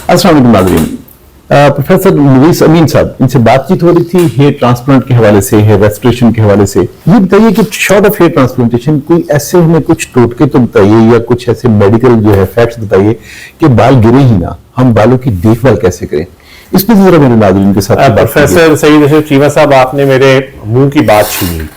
अस्सलाम वालेकुम नाज़रीन। प्रोफेसर लुईस अमीन साहब, इनसे बातचीत हो रही थी हेयर ट्रांसप्लांट के हवाले से, हेयर रेस्टोरेशन के हवाले से। ये बताइए कि शॉर्ट ऑफ हेयर ट्रांसप्लांटेशन कोई ऐसे हमें कुछ टोटके तो बताइए या कुछ ऐसे मेडिकल जो है फैक्ट्स बताइए कि बाल गिरे ही ना, हम बालों की देखभाल कैसे करें, इस पर जरा मेरे नाज़रीन के साथ। प्रोफेसर सईद अशरफ चीमा साहब, आपने मेरे मुंह की बात छीनी।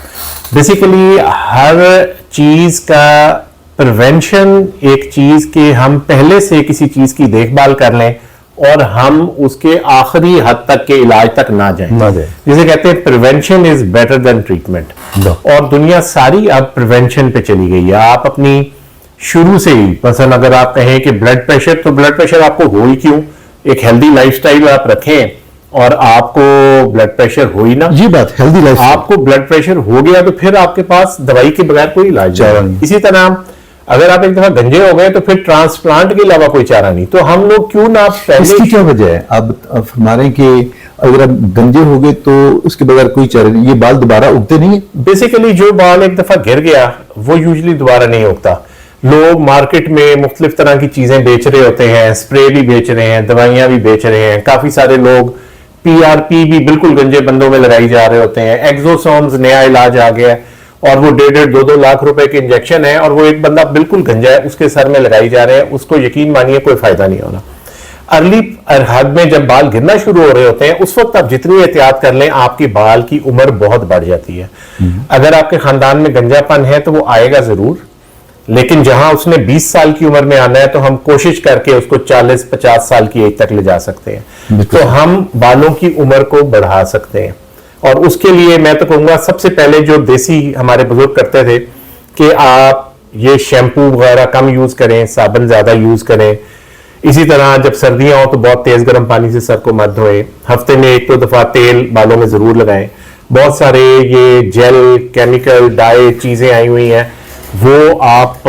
बेसिकली हर चीज का प्रिवेंशन, एक चीज के हम पहले से किसी चीज की देखभाल कर लें और हम उसके आखिरी हद तक के इलाज तक ना जाएं। जिसे कहते हैं prevention is better than treatment. और दुनिया सारी अब प्रिवेंशन पे चली गई है। आप अपनी शुरू से ही, मसलन अगर आप कहें कि ब्लड प्रेशर, तो ब्लड प्रेशर आपको हो ही क्यों? एक हेल्दी लाइफस्टाइल आप रखें और आपको ब्लड प्रेशर हो ही ना। जी बात, हेल्दी लाइफ। आपको ब्लड प्रेशर हो गया तो फिर आपके पास दवाई के बगैर कोई इलाज नहीं। इसी तरह अगर आप एक दफा गंजे हो गए तो फिर ट्रांसप्लांट के अलावा कोई चारा नहीं। तो हम लोग क्यों ना पहले, इसकी क्या वजह है? आप फरमा रहे हैं कि अगर आप गंजे हो गए तो उसके बगैर कोई चारा नहीं, ये बाल दोबारा उगते नहीं है? बेसिकली जो बाल एक दफा गिर गया वो यूजली दोबारा नहीं उगता। लोग मार्केट में मुख्तलिफ तरह की चीजें बेच रहे होते हैं, स्प्रे भी बेच रहे हैं, दवाइयां भी बेच रहे हैं। काफी सारे लोग PRP भी बिल्कुल गंजे बंदों में लगाई जा रहे होते हैं। एक्सोसोम्स नया इलाज आ गया है और वो 1.5-2 लाख रुपए के इंजेक्शन है और वो एक बंदा बिल्कुल गंजा है उसके सर में लगाई जा रहे हैं। उसको यकीन मानिए कोई फायदा नहीं होना। अर्ली हद में जब बाल गिरना शुरू हो रहे होते हैं उस वक्त आप जितनी एहतियात कर लें, आपकी बाल की उम्र बहुत बढ़ जाती है। अगर आपके खानदान में गंजापन है तो वो आएगा जरूर, लेकिन जहां उसने 20 साल की उम्र में आना है तो हम कोशिश करके उसको 40-50 साल की एज तक ले जा सकते हैं। तो हम बालों की उम्र को बढ़ा सकते हैं। और उसके लिए मैं तो कहूंगा सबसे पहले जो देसी हमारे बुजुर्ग करते थे कि आप ये शैम्पू वगैरह कम यूज करें, साबुन ज्यादा यूज करें। इसी तरह जब सर्दियां हो तो बहुत तेज गर्म पानी से सर को मत धोएं। हफ्ते में 1-2 दफा तेल बालों में जरूर लगाएं। बहुत सारे ये जेल, केमिकल, डाई चीजें आई हुई हैं, वो आप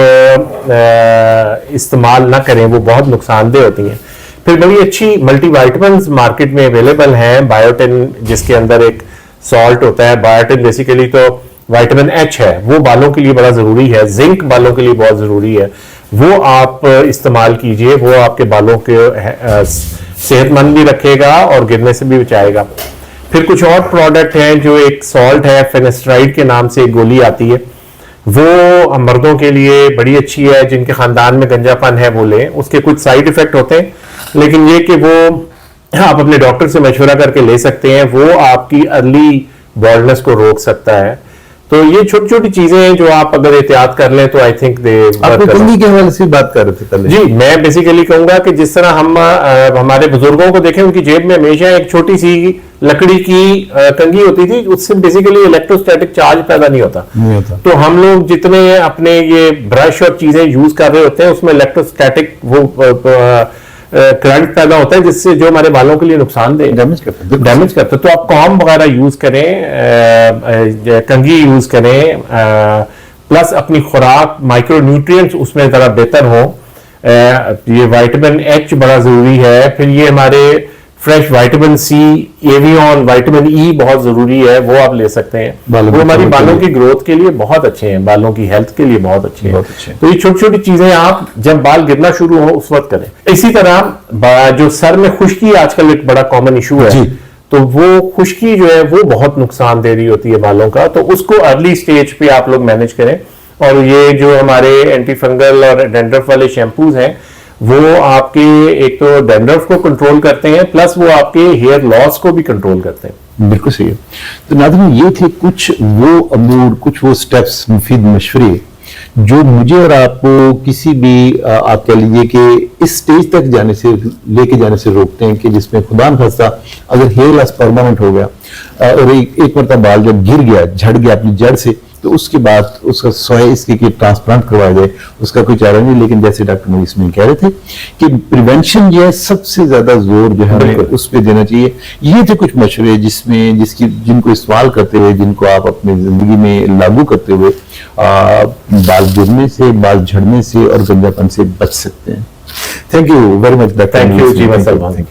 इस्तेमाल ना करें, वो बहुत नुकसानदेह होती हैं। फिर बड़ी अच्छी मल्टीवाइटामिन्स मार्केट में अवेलेबल हैं। बायोटिन जिसके अंदर एक सॉल्ट होता है, बायोटिन बेसिकली तो विटामिन H है, वो बालों के लिए बड़ा जरूरी है। जिंक बालों के लिए बहुत जरूरी है, वो आप इस्तेमाल कीजिए। वो आपके बालों के सेहतमंद भी रखेगा और गिरने से भी बचाएगा। फिर कुछ और प्रोडक्ट हैं, जो एक सॉल्ट है फिनेस्ट्राइड के नाम से एक गोली आती है, वो मर्दों के लिए बड़ी अच्छी है। जिनके खानदान में गंजापन है वो लें। उसके कुछ साइड इफेक्ट होते हैं, लेकिन ये कि वो आप अपने डॉक्टर से मशवरा करके ले सकते हैं। वो आपकी अर्ली बॉल्डनेस को रोक सकता है। तो ये छोटी छोटी चीजें हैं जो आप अगर एहतियात कर लें तो आई थिंक दे। कंघी के हवाले से बात कर रहे थे पहले। जी, मैं बेसिकली कहूंगा कि जिस तरह हम हमारे बुजुर्गों को देखें, उनकी जेब में हमेशा एक छोटी सी लकड़ी की कंघी होती थी, उससे बेसिकली इलेक्ट्रोस्टैटिक चार्ज पैदा नहीं होता। तो हम लोग जितने अपने ये ब्रश और चीजें यूज कर रहे होते हैं उसमें इलेक्ट्रोस्टैटिक वो करंट पैदा होता है, जिससे जो हमारे बालों के लिए नुकसानदेह डैमेज करता है। तो आप कॉम वगैरह यूज करें, कंघी यूज करें, प्लस अपनी खुराक माइक्रो न्यूट्रिएंट्स उसमें जरा बेहतर हो। ये विटामिन H बड़ा जरूरी है। फिर ये हमारे fresh vitamin C, avian, vitamin E बहुत जरूरी है, वो आप ले सकते हैं। वो हमारी बालों की ग्रोथ के लिए बहुत अच्छे हैं, बालों की हेल्थ के लिए बहुत अच्छे हैं। तो ये छोटी छोटी चीजें आप जब बाल गिरना शुरू हो उस वक्त करें। इसी तरह जो सर में खुश्की आजकल एक बड़ा कॉमन इशू है, तो वो खुश्की जो है वो बहुत नुकसान दे रही होती है बालों का। तो उसको अर्ली स्टेज पे आप लोग मैनेज करें। और ये जो हमारे एंटी फंगल और डैंड्रफ वाले शैम्पूज हैं, वो आपके एक तो डैंड्रफ को कंट्रोल करते हैं, प्लस वो आपके हेयर लॉस को भी कंट्रोल करते हैं। बिल्कुल सही है। तो नाज़रीन, ये थे कुछ वो अमूर, कुछ वो स्टेप्स, मुफीद मशवरे जो मुझे और आपको किसी भी आप कह लीजिए कि इस स्टेज तक जाने से, लेके जाने से रोकते हैं कि जिसमें खुदा न खास्ता अगर हेयर लॉस परमानेंट हो गया और एक मरतबा बाल जब गिर गया, झड़ गया अपनी जड़ से, तो उसके बाद उसका सोए इसके कि ट्रांसप्लांट करवाया जाए, उसका कोई चारा नहीं। लेकिन जैसे डॉक्टर मोइस में कह रहे थे कि प्रिवेंशन जो है सबसे ज्यादा जोर जो है उस पर देना चाहिए। ये थे कुछ मशवरे जिनको इस्तेमाल करते हुए, जिनको आप अपनी जिंदगी में लागू करते हुए बाल गिरने से, बाल झड़ने से और गंजापन से बच सकते हैं। Thank you very much. Thank you ji.